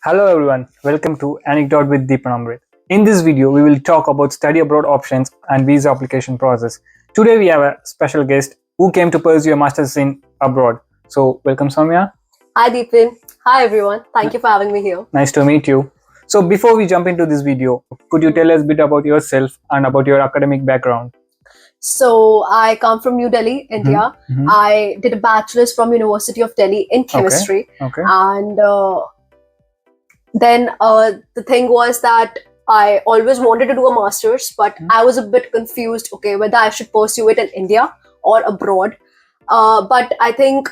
Hello everyone, welcome to Anecdote with Deepan. In this video, we will talk about study abroad options and visa application process. Today we have a special guest who came to pursue a master's in abroad. So welcome Somya. Hi Deepan. Hi everyone. Thank you for having me here. Nice to meet you. So before we jump into this video, could you tell us a bit about yourself and about your academic background? So I come from New Delhi, India. I did a bachelor's from University of Delhi in chemistry. Okay. And then the thing was that I always wanted to do a master's, but I was a bit confused, whether I should pursue it in India or abroad. But I think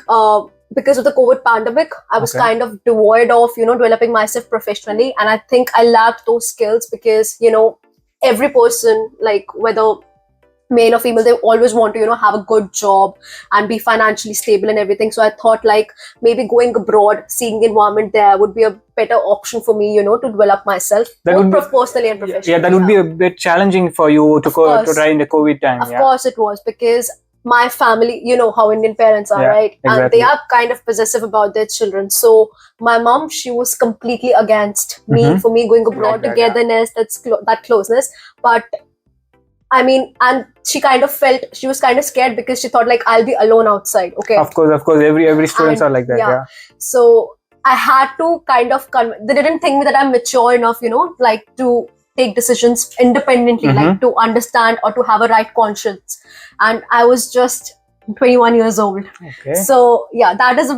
because of the COVID pandemic, I was kind of devoid of, developing myself professionally. And I think I lacked those skills because, every person, like whether male or female, they always want to, have a good job and be financially stable and everything. So I thought like maybe going abroad, seeing the environment there would be a better option for me, to develop myself, both personally and professionally. Yeah, that would be a bit challenging for you to try in the COVID time. Of course it was, because my family, you know how Indian parents are, right? Exactly. And they are kind of possessive about their children. So my mom, she was completely against me for me going abroad, togetherness, that closeness. But I mean, and she kind of felt, she was kind of scared because she thought like I'll be alone outside. Okay. Of course. Every students are like that. Yeah. So I had to kind of, they didn't think that I'm mature enough, like to take decisions independently, like to understand or to have a right conscience. And I was just 21 years old. Okay. So yeah, that is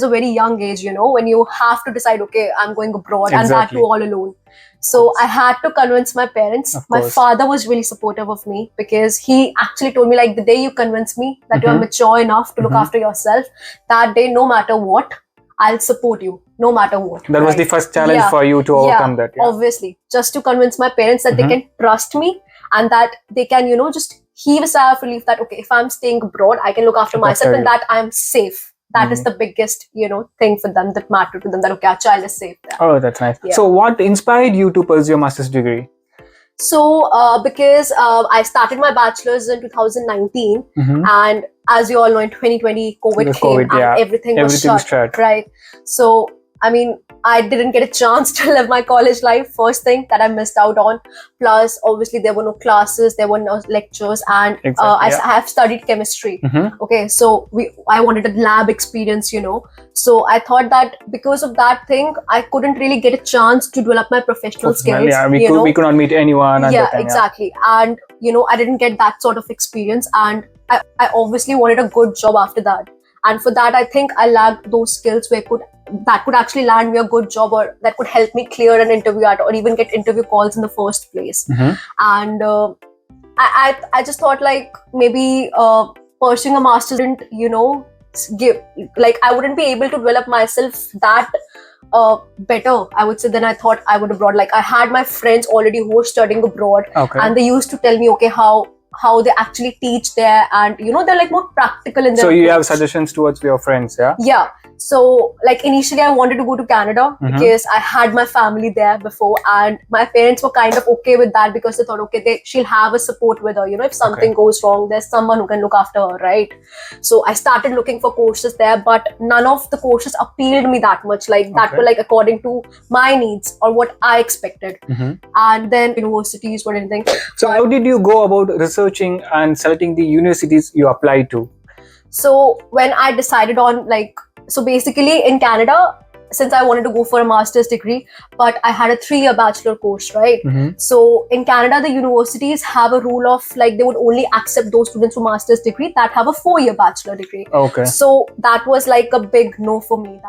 a very young age, when you have to decide, okay, I'm going abroad and that too all alone. So I had to convince my parents. My father was really supportive of me because he actually told me like the day you convince me that you're mature enough to look after yourself, that day, no matter what, I'll support you, no matter what. That was the first challenge for you to overcome that. Yeah, obviously. Just to convince my parents that they can trust me and that they can, just heave a sigh of relief that, okay, if I'm staying abroad, I can look after myself and that I'm safe. That is the biggest, thing for them that mattered to them, that, okay, our child is safe there. Oh, that's nice. Yeah. So what inspired you to pursue a master's degree? So, because I started my bachelor's in 2019 and as you all know, in 2020, COVID came and everything was shut, right? So, I mean, I didn't get a chance to live my college life, first thing that I missed out on. Plus, obviously, there were no classes, there were no lectures, and I have studied chemistry. Okay, so I wanted a lab experience, So I thought that because of that thing, I couldn't really get a chance to develop my professional skills. Yeah, we could not meet anyone. Exactly. And, I didn't get that sort of experience. And I obviously wanted a good job after that. And for that, I think I lacked those skills that could actually land me a good job or that could help me clear an interview or even get interview calls in the first place. And I just thought like maybe pursuing a master's didn't, I wouldn't be able to develop myself that better, I would say, than I thought I would abroad. Like I had my friends already who were studying abroad and they used to tell me, okay, how they actually teach there and they're like more practical in their you have suggestions towards your friends. So like initially I wanted to go to Canada because I had my family there before and my parents were kind of okay with that because they thought, okay, she'll have a support with her, if something goes wrong, there's someone who can look after her, right? So I started looking for courses there, but none of the courses appealed me that much, that were like according to my needs or what I expected. And then universities were anything. So how did you go about researching and selecting the universities you applied to? So when I decided on so basically in Canada, since I wanted to go for a master's degree, but I had a 3-year bachelor course, right? So in Canada, the universities have a rule of they would only accept those students for master's degree that have a 4-year bachelor degree. Okay. So that was like a big no for me.